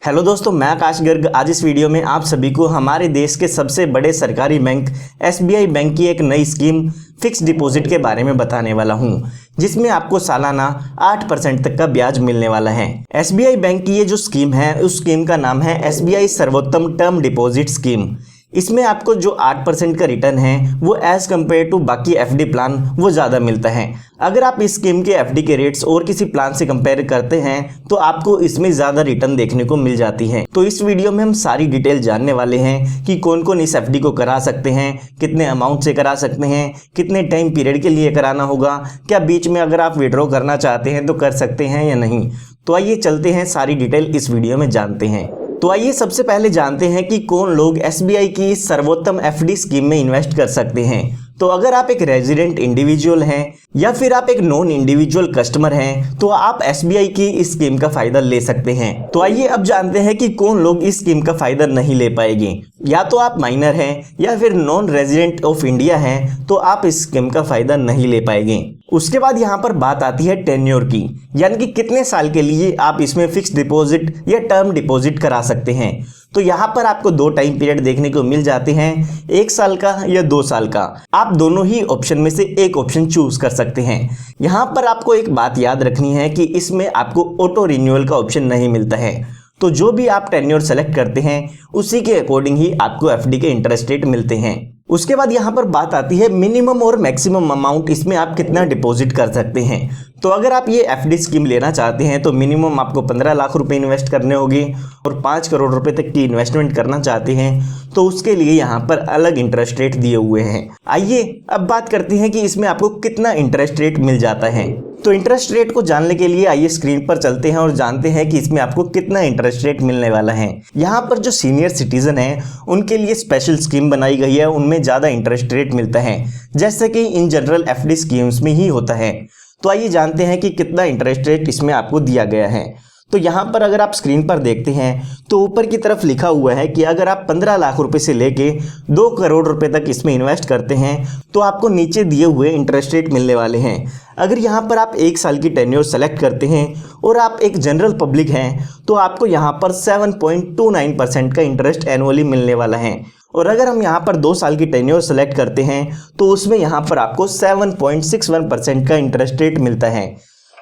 Hello दोस्तों, मैं आकाश गर्ग। आज इस वीडियो में आप सभी को हमारे देश के सबसे बड़े सरकारी बैंक एसबीआई बैंक की एक नई स्कीम फिक्स डिपॉजिट के बारे में बताने वाला हूं, जिसमें आपको सालाना 8% तक का ब्याज मिलने वाला है। एसबीआई बैंक की ये जो स्कीम है, उस स्कीम का नाम है एसबीआई सर्वोत्तम टर्म डिपॉजिट स्कीम। इसमें आपको जो 8% का रिटर्न है वो एज कम्पेयर टू बाकी एफडी प्लान वो ज़्यादा मिलता है। अगर आप इस स्कीम के एफडी के रेट्स और किसी प्लान से कंपेयर करते हैं तो आपको इसमें ज़्यादा रिटर्न देखने को मिल जाती है। तो इस वीडियो में हम सारी डिटेल जानने वाले हैं कि कौन कौन इस एफडी को करा सकते हैं, कितने अमाउंट से करा सकते हैं, कितने टाइम पीरियड के लिए कराना होगा, क्या बीच में अगर आप विड्रॉ करना चाहते हैं तो कर सकते हैं या नहीं। तो आइए चलते हैं, सारी डिटेल इस वीडियो में जानते हैं। तो आइए सबसे पहले जानते हैं कि कौन लोग एसबीआई की सर्वोत्तम एफडी स्कीम में इन्वेस्ट कर सकते हैं। तो अगर आप एक रेजिडेंट इंडिविजुअल हैं या फिर आप एक नॉन इंडिविजुअल कस्टमर हैं तो आप एसबीआई की इस स्कीम का फायदा ले सकते हैं। तो आइए अब जानते हैं कि कौन लोग इस स्कीम का फायदा नहीं ले पाएंगे। या तो आप माइनर हैं या फिर नॉन रेजिडेंट ऑफ इंडिया हैं तो आप इस स्कीम का फायदा नहीं ले पाएंगे। उसके बाद यहाँ पर बात आती है टेन्योर की, यानी कि कितने साल के लिए आप इसमें फिक्स डिपॉजिट या टर्म डिपॉजिट करा सकते हैं। तो यहाँ पर आपको दो टाइम पीरियड देखने को मिल जाते हैं, 1 साल का या 2 साल का। आप दोनों ही ऑप्शन में से एक ऑप्शन चूज कर सकते हैं। यहाँ पर आपको एक बात याद रखनी है कि इसमें आपको ऑटो रिन्यूअल का ऑप्शन नहीं मिलता है। तो जो भी आप टेन्योर सेलेक्ट करते हैं उसी के अकॉर्डिंग ही आपको एफडी के इंटरेस्ट रेट मिलते हैं। उसके बाद यहाँ पर बात आती है मिनिमम और मैक्सिमम अमाउंट, इसमें आप कितना डिपॉजिट कर सकते हैं। तो अगर आप ये एफडी स्कीम लेना चाहते हैं तो मिनिमम आपको 15 लाख रुपए इन्वेस्ट करने होंगे और 5 करोड़ रुपए तक की इन्वेस्टमेंट करना चाहते हैं तो उसके लिए यहाँ पर अलग इंटरेस्ट रेट दिए हुए हैं। आइए अब बात करते हैं कि इसमें आपको कितना इंटरेस्ट रेट मिल जाता है। तो इंटरेस्ट रेट को जानने के लिए आइए स्क्रीन पर चलते हैं और जानते हैं कि इसमें आपको कितना इंटरेस्ट रेट मिलने वाला है। यहाँ पर जो सीनियर सिटीजन है उनके लिए स्पेशल स्कीम बनाई गई है, उनमें ज़्यादा इंटरेस्ट रेट मिलता है, जैसे कि इन जनरल एफडी स्कीम्स में ही होता है। तो आइए जानते हैं कि कितना इंटरेस्ट रेट इसमें आपको दिया गया है। तो यहाँ पर अगर आप स्क्रीन पर देखते हैं तो ऊपर की तरफ लिखा हुआ है कि अगर आप 15 लाख रुपए से लेके 2 करोड़ रुपए तक इसमें इन्वेस्ट करते हैं तो आपको नीचे दिए हुए इंटरेस्ट रेट मिलने वाले हैं। अगर यहाँ पर आप 1 साल की टेन्योर सेलेक्ट करते हैं और आप एक जनरल पब्लिक हैं तो आपको यहाँ पर 7.29% का इंटरेस्ट एनुअली मिलने वाला है। और अगर हम यहाँ पर 2 साल की टेन्योर सेलेक्ट करते हैं तो उसमें यहाँ पर आपको 7.61% का इंटरेस्ट रेट मिलता है।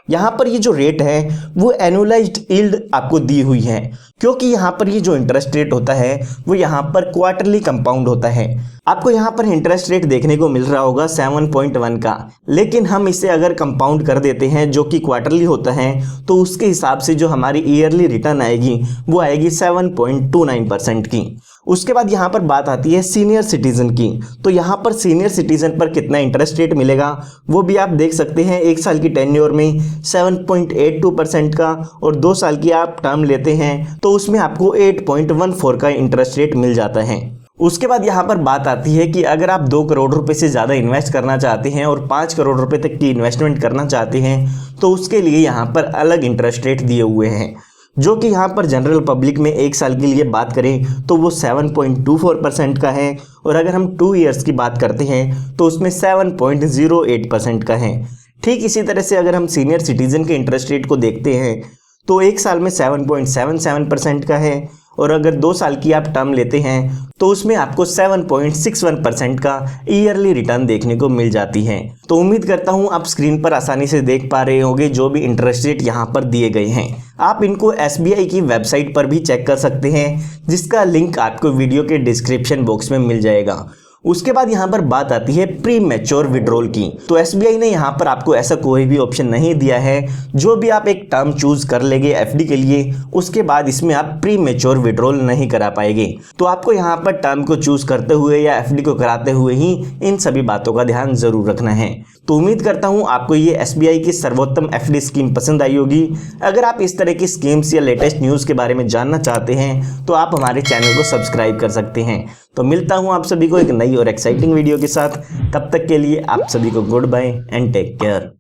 यहाँ पर ये जो रेट है वो एनुअलाइज्ड यील्ड आपको दी हुई है, क्योंकि यहाँ पर ये जो इंटरेस्ट रेट होता है वो यहाँ पर क्वार्टरली कंपाउंड होता है। आपको यहाँ पर इंटरेस्ट रेट देखने को मिल रहा होगा 7.1 का, लेकिन हम इसे अगर कंपाउंड कर देते हैं जो कि क्वार्टरली होता है तो उसके हिसाब से जो हमारी ईयरली रिटर्न आएगी वो आएगी 7.29% की। उसके बाद यहाँ पर बात आती है सीनियर सिटीजन की। तो यहाँ पर सीनियर सिटीजन पर कितना इंटरेस्ट रेट मिलेगा वो भी आप देख सकते हैं। 1 साल की टेन्योर में 7.82% का और 2 साल की आप टर्म लेते हैं तो उसमें आपको 8.14 का इंटरेस्ट रेट मिल जाता है। उसके बाद यहाँ पर बात आती है कि अगर आप 2 करोड़ रुपए से ज़्यादा इन्वेस्ट करना चाहते हैं और 5 करोड़ रुपए तक की इन्वेस्टमेंट करना चाहते हैं तो उसके लिए यहाँ पर अलग इंटरेस्ट रेट दिए हुए हैं, जो कि यहाँ पर जनरल पब्लिक में 1 साल के लिए बात करें तो वो 7.24% का है और अगर हम 2 ईयर्स की बात करते हैं तो उसमें 7.08% का है। ठीक इसी तरह से अगर हम सीनियर सिटीजन के इंटरेस्ट रेट को देखते हैं तो 1 साल में 7.77% का है और अगर 2 साल की आप टर्म लेते हैं तो उसमें आपको 7.61% का ईयरली रिटर्न देखने को मिल जाती है। तो उम्मीद करता हूं आप स्क्रीन पर आसानी से देख पा रहे होंगे जो भी इंटरेस्ट रेट यहां पर दिए गए हैं। आप इनको एसबीआई की वेबसाइट पर भी चेक कर सकते हैं, जिसका लिंक आपको वीडियो के डिस्क्रिप्शन बॉक्स में मिल जाएगा। उसके बाद यहाँ पर बात आती है प्री मैच्योर विड्रॉल की। तो एसबीआई ने यहाँ पर आपको ऐसा कोई भी ऑप्शन नहीं दिया है। जो भी आप एक टर्म चूज कर लेंगे एफडी के लिए उसके बाद इसमें आप प्री मैच्योर विड्रॉल नहीं करा पाएंगे। तो आपको यहाँ पर टर्म को चूज करते हुए या एफडी को कराते हुए ही इन सभी बातों का ध्यान जरूर रखना है। तो उम्मीद करता हूँ आपको ये एसबीआई की सर्वोत्तम एफडी स्कीम पसंद आई होगी। अगर आप इस तरह की स्कीम्स या लेटेस्ट न्यूज़ के बारे में जानना चाहते हैं तो आप हमारे चैनल को सब्सक्राइब कर सकते हैं। तो मिलता हूँ आप सभी को एक नई और एक्साइटिंग वीडियो के साथ। तब तक के लिए आप सभी को goodbye and take care.